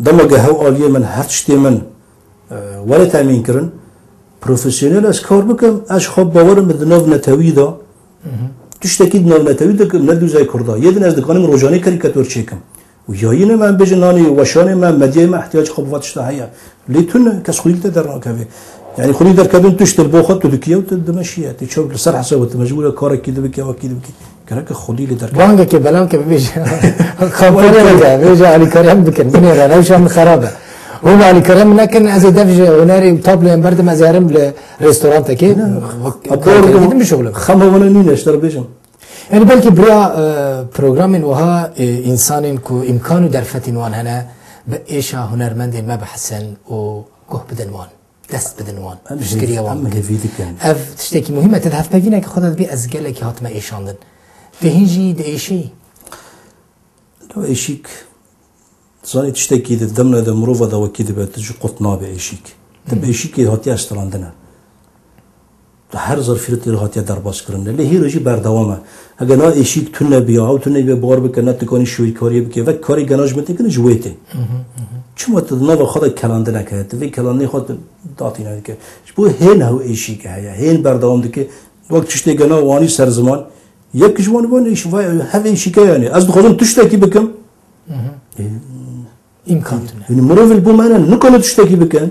دماغ هاو عالیه من هر چی من ولی تامین کردن پروفسیونل از کار بکم اش خواب باورم به ناو نتوی دا تشتکی ناو نتوی دا که ندوزای کرده یه دن از دکانم روزانه کاریکاتور چیکم و یاین من بجنانی وشان من مدیای من احتیاج خواب واتش تهیا لیتون کس خلیل در ناکوی يعني خلي در كابين تشتري بوخت تدكيه وتدمشيه تشوف لسر حسابه مجبوره كارك كده بكي وكده بكي كراك خلي لي در بانك كبلام كبيج خبرني رجع بيجي علي كريم بكن بني روش من خرابه هو علي كريم لكن از دفج وناري طابله برد ما زارم لريستوران كي ابور بشغله خمه ولا نين اشتر بيجم يعني بلكي بريا بروجرام وها انسان كو امكانه درفتين وان هنا بايشا هنرمند ما بحسن وكه بدنوان دست بدنوان مشكلة وان اف تشتكي مهمة تذهب بجينا كخدت بي ازجله كي هات ما ايشاندن تهيجي دايشي لو ايشيك زاني تشتكي دمنا دا مروفا دا وكيد بتجي قطنا بايشيك تب ايشيك هاتي استراندنا هر ظرفیت هاتي درباس کرنده له هی رجی بردوامه اگر نا ايشيك تونه بیا او تونه بیا بار بکنه تکانی شوی کاری بکه و کاری گناج مت کنه جویته چون تو نو خود کلانده نکرد وی کلانی خود داتی نکرد بو هن هو ايشيك هيا هن بردوام دکه وقت تشتی گنا وانی سر زمان یک جوان وان ايش وای هف ايشيك يعني از خودم تشتکی بکم امکان يعني مروفل بو من نکنه تشتکی بکن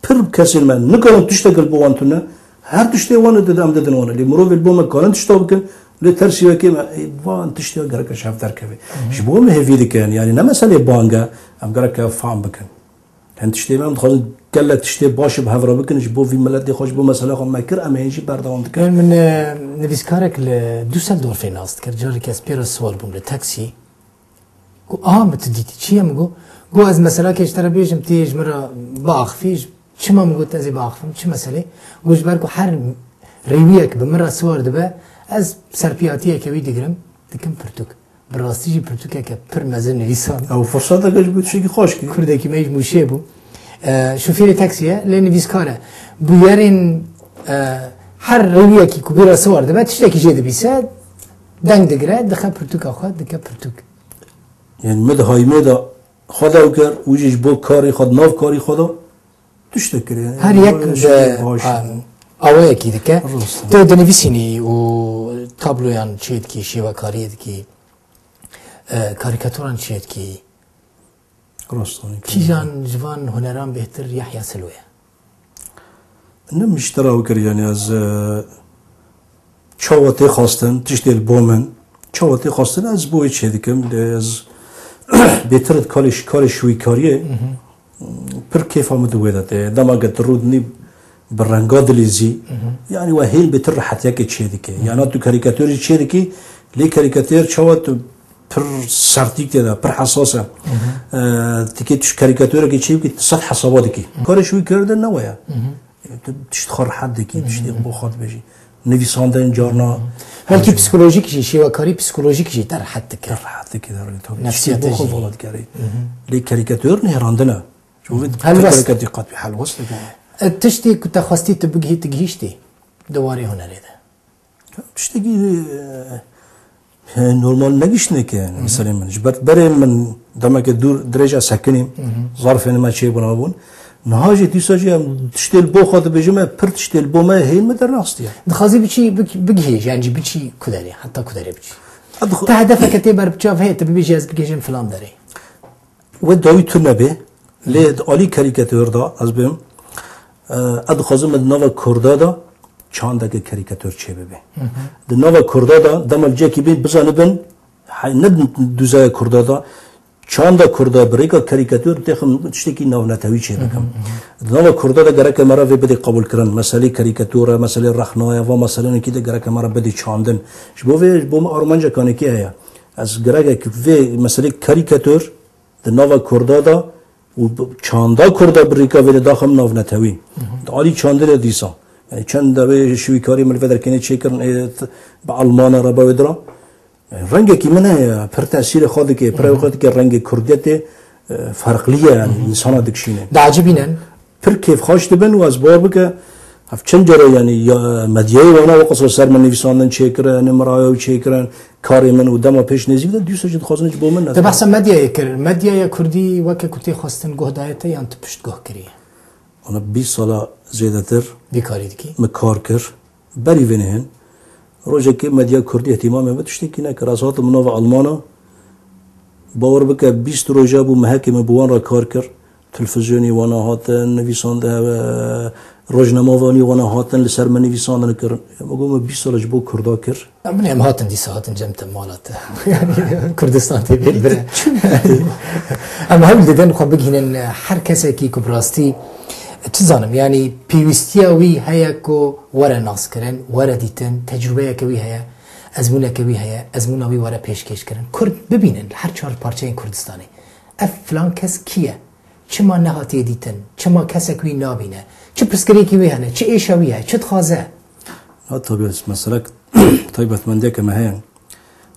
پر کسی من نکنه تشتکل بو وانتونه هر تشتی وانه دادم دادن وانه لی مروفل بو من کارن تشتا بکن لی ترسی وکی وان تشتی گرک شاف در کبی شبو مهوی دکن يعني نه مثلا بانگا ام گرک فهم بکن هن تشتی من خواهد کلا تشتی باش به هفرا بکنش بو وی ملت دی خوش بو مثلا خواهم مکر اما هنجی بردوام دکن من نویسکارک لدوسلدورف ناست کرد جاری که از پیرا سوال بوم لتاکسی گو بتديتي چی هم گو از مثلا که اشترا بیشم تیج مرا باخ فیش چی ما میگو تازی باخم چی مسئله گوش برکو هر ریویک به مرا سوار دبه از سرپیاتیه که وی دیگرم دکم پرتوک براستی پرتوکه که پر مزه نویسان او فرصت اگه بود چی خوش کی کرده که میج موشه بو شوفیر تاکسیه لی نویسکاره بویرین هر ریویکی که برا سوار دبه تشتکی جده بیسه دنگ دگره دخل پرتوک آخواد دکه پرتوک يعني مد هاي مدا خدا وكر وجيش بو كاري خد ناف كاري خدا تشتكر يعني هر يك اوه كده كه تو دنيفيسيني و تابلويان چيت كي شيوا كاريد كي كاريكاتوران چيت كي راستاني كيجان جوان هنران بهتر يحيى سلوية نم اشترا وكر يعني از چاوتي خواستن تشتي البومن چاوتي خواستن از بوي چه ديكم از بهتر کارش شوی کاریه پر کیف آمد ویداده دماغت رودنی برنگا دلیزی یعنی و هیل بهتر راحتیه که چه دیگه یعنی تو کاریکاتوری چه دیگه لی کاریکاتور چوات پر سرتیک دیده پر حساسه دیگه توش کاریکاتوره که چه دیگه صد حسابات دیگه کارش شوی کرده نویا تشت خور حد دیگه تشت بو خود بجی نویسنده جارنا بلکه پسیکولوژیک شیوا کاری پسیکولوژیک در حد که داره نفسیت بو خود ولاد کاری لی کاریکاتور نهراندنه شوفید کاریکاتور قد بحال وصل تشتی که تخواستی تبگی تگیشتی دواری هنری ده تشتی نورمال نگیشنه که مثلا منش برای من دمک دور درجه سکنیم ظرف ما چه بنابون نهاجی دیساجی هم تشتیل بو خود بجمع پر تشتیل بو ما هین مدر ناستیه دخازی بچی بگیش یعنی بچی کداری حتی کداری بچی تا هدفك تبر بتشوف هي تبي بيجي بيجي فلان داري وداوي تنبه لید علی کاریکاتور دا از بیم ادخازم نوا کرده دا چند که کاریکاتور چه ببی نوا کرده دا دمال جکی بین بزنه بین ند دوزای کرده دا چند کرده بریکا کاریکاتور تخم تشتکی نو نتوی چه بکم نوا کرده دا گره که مرا وی بدی قبول کردن مسئله کاریکاتور مسئله رخنای و مسئله نکی دا گره که مرا بدی چاندن شبو وی بوم آرمانجا کانی که هیا از گره که وی مسئله کاریکاتور نوا کرده دا و چاندا کرده بریکا وی داخل نو نتوی علی چاندر دیسا یعنی چند دبی شوی کاری ملفه در کنه چه کردن با آلمان را باودرا رنگی که منه پر تأثیر خود که پر وقت که رنگ کردیت فرقلیه یعنی انسان دکشینه عجیبینن پر کیف خواست بن و از بار بکه هف چند جره یعنی مدیای وانا وقص سر من نویساندن چه کرن نمرایو چه کرن کاری من و دما پیش نزدیک ده دیوسه جد خواستن چه بومن ده بحث مدیای کر مدیای کردی وقتی کتی خواستن گهدایته یا انت پشت گه کریه انا 20 سال زیاده تر بیکاری دیگه مکار کر بری وینهن روزی که مدیا کردی اهتمام به تشتی کی نکر از هات منو آلمانا باور بکه 20 روزه بو محکمه بوان را کار کر تلفزیونی وانا هاتن نویسنده روزنامه‌وانی وانا هاتن لسر من نویساندن کردن مگم 20 سال جبو کردا کر من هم هاتن دیسه هاتن جمت مالات یعنی کردستان تی بیل بره اما هم دیدن خو بگینن هر کسی کی کو براستی تزانم یعنی پیوستیا وی هيا کو ورا ناس کرن ورا دیتن تجربه کوي هيا ازمونه کوي هيا ازمونه وی ورا پیشکش کرن کرد ببینن هر چهار پارچه این کردستانی اف فلان کس کیه چما نهاتی دیتن چما کس کوي نابینه چه پرسکری کوي هنه چه ایشاویه چه تخازه ها طبیعت مثلا طیبت منده که مهین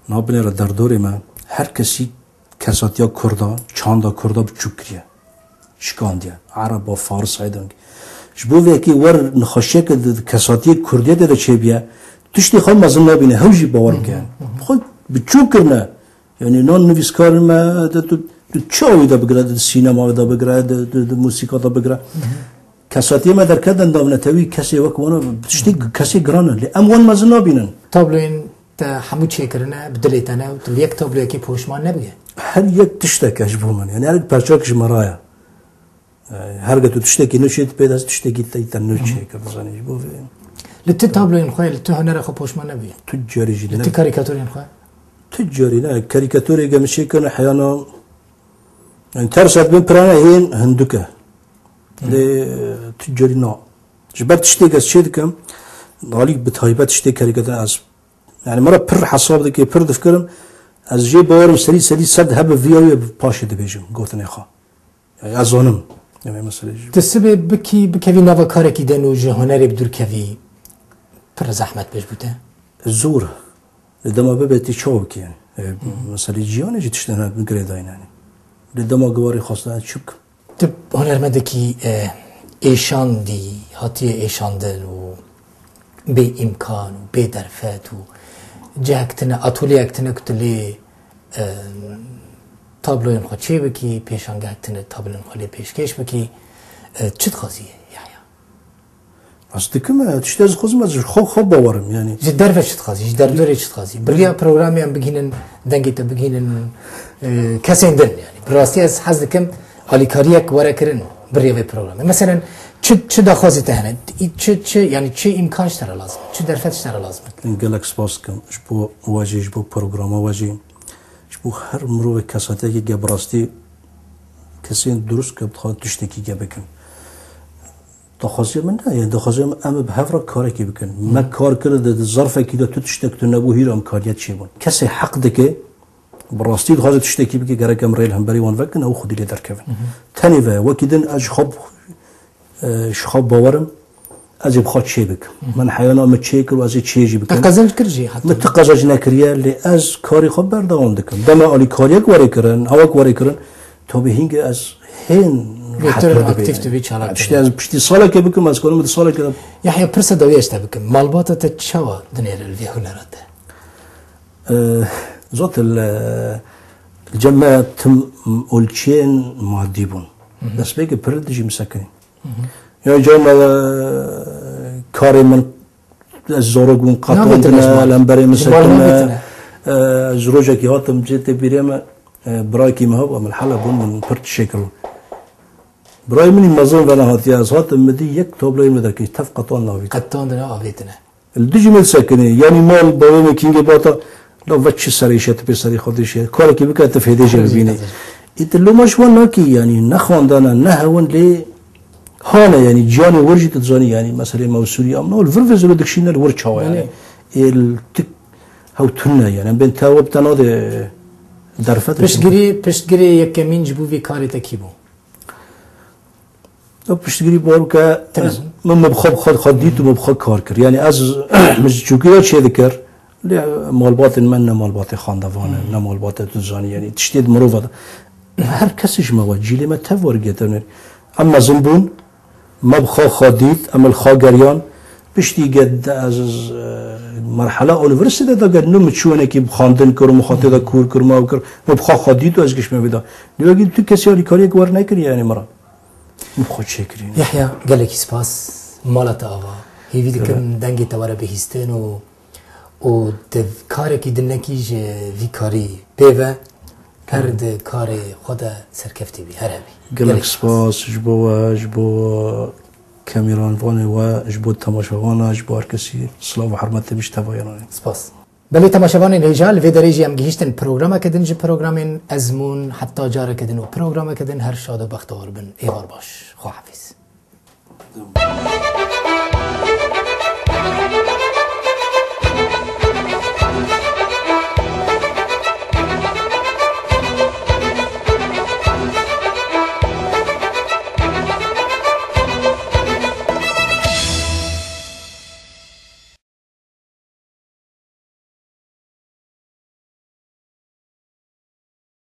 نابنه را در دوری ما هر کسی کساتیا کردا چاندا کردا بچوکریه شکاندیه عرب و فارس ایدن جبو وکی ور نخشه که کساتی کردیه ده چه بیه تشتی خال مزن نبینه هوجی باور کن خود بچوکرنه یعنی نان نویسکار ما تو چاوی دا بگره ده سینما دا بگره ده موسیقا دا بگره کساتی ما در کدن دامنه توی کسی وکوانه تشتی کسی گرانه لی اموان مزن نبینن تابلوین تا همو چه کرنه بدلیتنه و تل یک تابلوی که پوشمان نبیه هر یک تشتکش بومن یعنی هر پرچاکش مرایه هر قطو تشتكي نوشيت بيداس تشتكي تايتن نوشي كبزاني بو لت تابلوين خويا لت هنر خو بوش ما نبي تجاري جدا لت كاريكاتورين خويا تجاري لا كاريكاتوري قمشي كان احيانا يعني ترسل بين برانا هين هندوكا ل تجاري نا جبت تشتكي شيدكم عليك بتهيبات تشتكي كاريكاتور از يعني مره بر حساب دكي بر دفكرم از جي باور سري صد هب فيو باشي دبيجم قلت خا يعني ازونم يعني مثلا تسبب بكي نافا كاركي دنو جهنري بدور كفي پر زحمت بيش بوده الزور لدما ببيتي شوك يعني مثلا جيانه جي تشتنا بنقريداين يعني لدما قواري خاصة شك تب هنرمندكي ايشان دي هاتي ايشان دن و بي امكان و بي درفات و جهكتنا اطوليكتنا كتلي تابلوين خو چه بکی پیشانگاه تنه تابلوین خو لی پیشکش بکی چه خاصیه یحیی اصدقم تشتی از خودم از خوب باورم یعنی جد درفش چه خاصی جد درلوری چه خاصی بریا پروگرامی هم بگینن دنگی تا بگینن کسین دن یعنی براستی از حد کم حالی کاریک ورا کرن بریا وی پروگرامی مثلا چه دخوازی تهنه چه یعنی چه امکانش تر لازم چه درفتش تر لازم این گلکس باز کم جبو واجی جبو پروگرام واجی بو هر مروه کساته که گبراستی کسی درست که بخواد تشتکی گبکن دخوازی من نه یعنی دخوازی من ام به هفر کاری که بکن ما کار کرده ظرفه که تو تشتک تو نبو هیر ام کاریت چی بون کسی حق دکه براستی دخوازی تشتکی بکی گرک ام ریل هم بری وان وکن او خودی لیدر کفن تانی و وکیدن اج خب باورم از بخواد چی بک من حیانا متشکر و از چیجی بکن تقازنج کرجی حتی متقازنج نکریه لی از کاری خوب بردوام دکم دم علی کاریک وری کرن هواک وری کرن تا به هنگ از هن بهتر اکتیف تو بی چاله پشتی از پشتی ساله که بکم از کنم ساله که یحیی پرسه دویش تا بکم مالبات تا چوا دنیر الوی هنراته زوت الجماعة تم أولشين معديبون بس بيجي بردجي مسكين يا جماعة كاري من الزورقون قطعنا لامبري مسكين زروجة كي هاتم جيت بريما برايكي مهو من الحلقة بون من برد شكل براي مني مزون ولا هاتي از هاتم مدي يك توبلاي مدركي تفقطون ناوي قطعون دنا آويتنا الدجي مسكين يعني مال بابا كينج باتا لو وچ سریشت به سری خودش کاری که بکنه تفیده جل بینه ایتلو مشوان نکی یعنی نخواندن نه هون لی هانه یعنی جان ورجی تزانی یعنی مثلا موسولی ام نول فرفز رو دکشین الور چاو یعنی ال تک هاو تنه یعنی بین تاوب تناد درفت پشتگیری یک کمین جبو وی کاری تکیبو تو پشتگیری بارو که من مبخوب خود دیت و مبخوب کار کر یعنی از مجچوکی چه ذکر لی مالبات من نه مالبات خاندوانه نه مالبات تزانی یعنی تشتید مروفه هر کسیش مواجیلی ما تفور گیتونه اما زنبون ما بخوا خاديت أما الخاجريان بشتي قد از مرحله اولورسیته دا قد نم چونه کی خواندن کرد مخاطب کور کرد ما کرد ما بخوا خادیت و ازش میبینم لیکن تو کسی علی کاری کار نکردی یعنی مرا مخاط شکری يحيى قال لك سباس مالت آوا هي فيديو كم دنگي توارا بهستن و كارك دنكيج في كاري بيفا هرد كاري خدا سركفتي بي هربي قال لك سباس جبو كاميران فاني وجبو تماشاوانا جبو هركسي صلاة وحرمت بيش تفايراني سباس بلي تماشاواني رجال في درجة ام جهشتن برنامج كدن جي برنامج ازمون حتى جارة كدن و برنامج كدن هر شاد و بختار بن ايوار باش خو حافظ